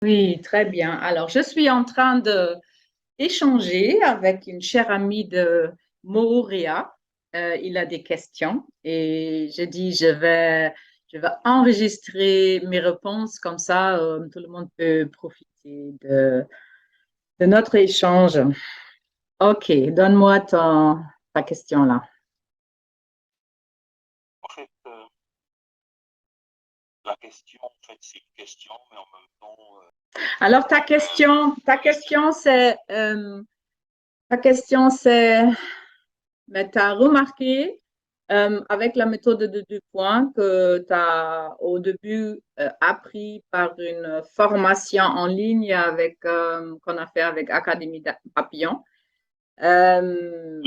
Oui, très bien. Alors, je suis en train de échanger avec une chère amie de Moorea. Il a des questions et j'ai dit je vais enregistrer mes réponses comme ça, tout le monde peut profiter de notre échange. Ok, donne-moi ta question là. En fait, la question, en fait, c'est une question, mais en même temps, Alors, ta la question. question ta question c'est mais tu as remarqué avec la méthode de deux points que tu as au début appris par une formation en ligne qu'on a fait avec Académie Papillon. Euh,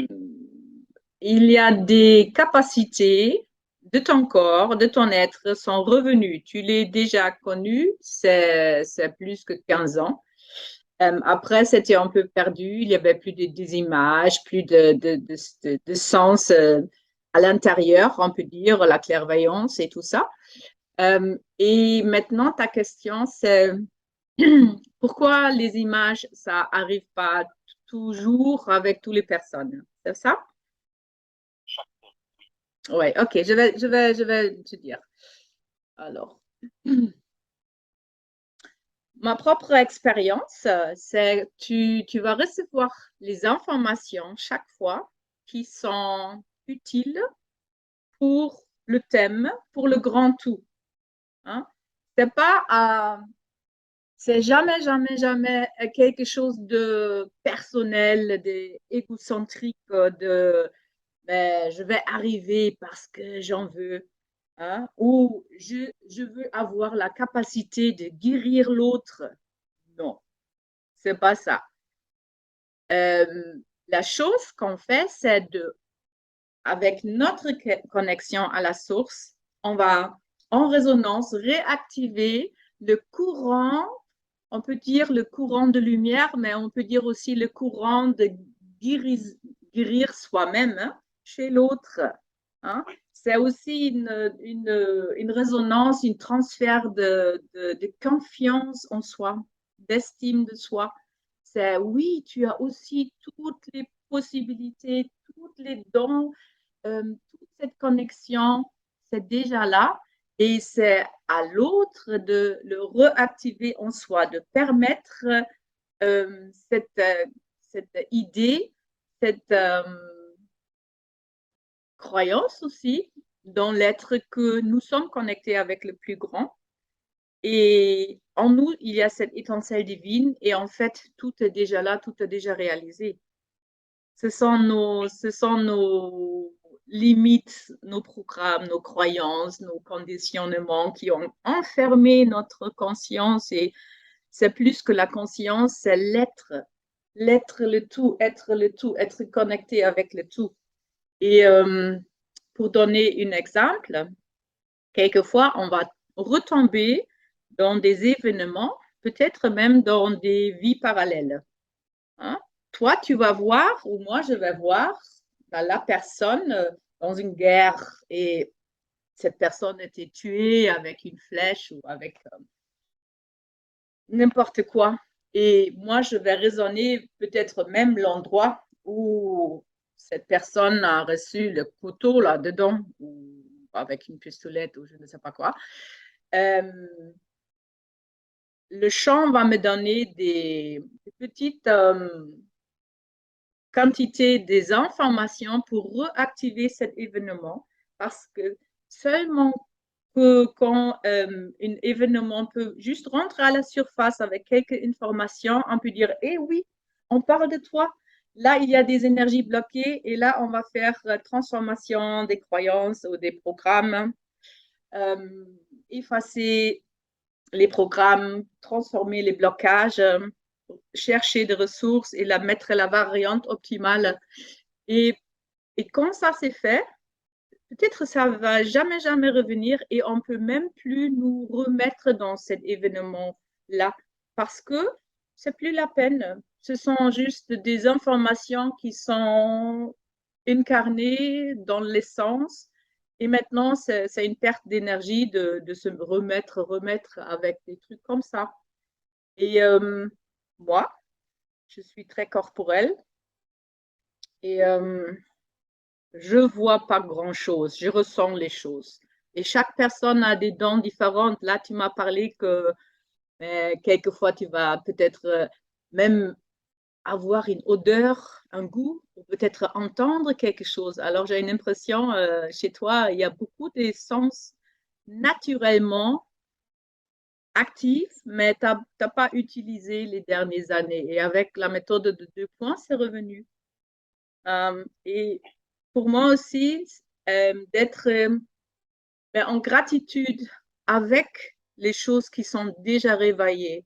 il y a des capacités de ton corps, de ton être, sont revenues. Tu l'as déjà connu, c'est plus que 15 ans. Après, c'était un peu perdu. Il y avait plus des images, plus de sens à l'intérieur, on peut dire, la clairvoyance et tout ça. Et maintenant, ta question, c'est pourquoi les images, ça arrive pas toujours avec toutes les personnes? C'est ça? Oui, ok, je vais te dire. Alors, ma propre expérience, c'est tu vas recevoir les informations chaque fois qui sont utiles pour le thème, pour le grand tout. Hein. C'est pas, c'est jamais quelque chose de personnel, d'égocentrique, de ben, je vais arriver parce que j'en veux. Hein, ou je veux avoir la capacité de guérir l'autre. Non, c'est pas ça. Euh, la chose qu'on fait, c'est avec notre connexion à la source, on va en résonance réactiver le courant, on peut dire le courant de lumière, mais on peut dire aussi le courant de guérir, guérir soi-même hein, chez l'autre. Hein. C'est aussi une résonance, un transfert de confiance en soi, d'estime de soi. C'est oui, tu as aussi toutes les possibilités, toutes les dons, toute cette connexion, c'est déjà là. Et c'est à l'autre de le réactiver en soi, de permettre cette idée, cette croyance aussi dans l'être que nous sommes connectés avec le plus grand. Et en nous, il y a cette étincelle divine et en fait, tout est déjà là, tout est déjà réalisé. Ce sont nos limites, nos programmes, nos croyances, nos conditionnements qui ont enfermé notre conscience et c'est plus que la conscience, c'est l'être. L'être le tout, être connecté avec le tout. Et pour donner un exemple, quelquefois, on va retomber dans des événements, peut-être même dans des vies parallèles. Hein. Toi, tu vas voir, ou moi, je vais voir la personne dans une guerre et cette personne était tuée avec une flèche ou avec n'importe quoi. Et moi, je vais raisonner peut-être même l'endroit où cette personne a reçu le couteau là-dedans, ou avec une pistolette ou je ne sais pas quoi. Euh, le champ va me donner des petites quantités des informations pour réactiver cet événement parce que seulement que quand un événement peut juste rentrer à la surface avec quelques informations, on peut dire, eh oui, on parle de toi. Là, il y a des énergies bloquées et là, on va faire transformation des croyances ou des programmes, euh, effacer les programmes, transformer les blocages, chercher des ressources et la mettre la variante optimale. Et, et quand ça c'est fait, peut-être ça va jamais revenir et on peut même plus nous remettre dans cet événement-là parce que c'est plus la peine. Ce sont juste des informations qui sont incarnées dans l'essence et maintenant c'est une perte d'énergie de se remettre avec des trucs comme ça. Et moi, je suis très corporelle et je vois pas grand-chose, je ressens les choses. Et chaque personne a des dents différentes. Là, tu m'as parlé que quelquefois, tu vas peut-être même avoir une odeur, un goût, ou peut-être entendre quelque chose. Alors, j'ai une impression, chez toi, il y a beaucoup de sens naturellement actifs, mais tu n'as pas utilisé les dernières années. Et avec la méthode de 2 points, c'est revenu. Et pour moi aussi, d'être en gratitude avec les choses qui sont déjà réveillées.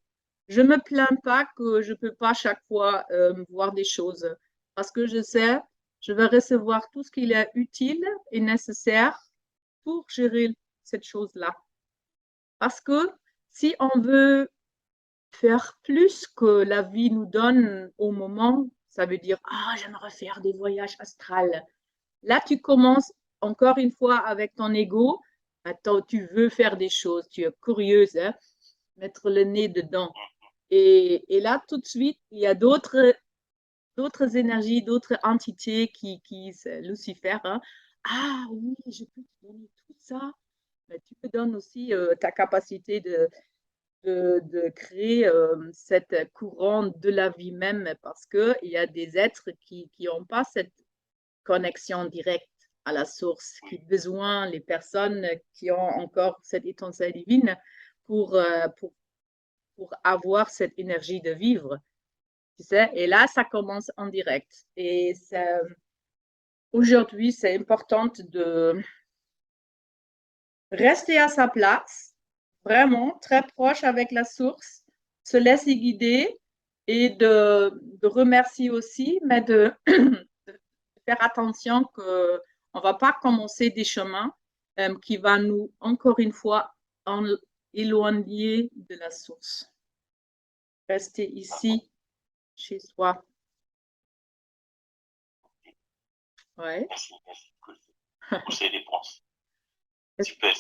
Je me plains pas que je peux pas chaque fois voir des choses parce que je sais, je vais recevoir tout ce qui est utile et nécessaire pour gérer cette chose-là. Parce que si on veut faire plus que la vie nous donne au moment, ça veut dire, ah, j'aimerais faire des voyages astrales. Là, tu commences encore une fois avec ton ego. Attends, tu veux faire des choses, tu es curieuse, hein, mettre le nez dedans. Et là, tout de suite, il y a d'autres énergies, d'autres entités c'est Lucifer. Hein. Ah oui, je peux te donner tout ça. Mais tu me donnes aussi ta capacité de créer cette courante de la vie même parce qu'il y a des êtres qui n'ont pas cette connexion directe à la source, qui ont besoin, les personnes qui ont encore cette étincelle divine pour, pour avoir cette énergie de vivre. Tu sais? Et là, ça commence en direct. Et aujourd'hui, c'est important de rester à sa place, vraiment très proche avec la source, se laisser guider et de remercier aussi, mais de faire attention qu'on ne va pas commencer des chemins qui vont nous, encore une fois, éloigner de la source. Rester ici, chez soi. Ouais. Merci. Pour ces réponses. Super.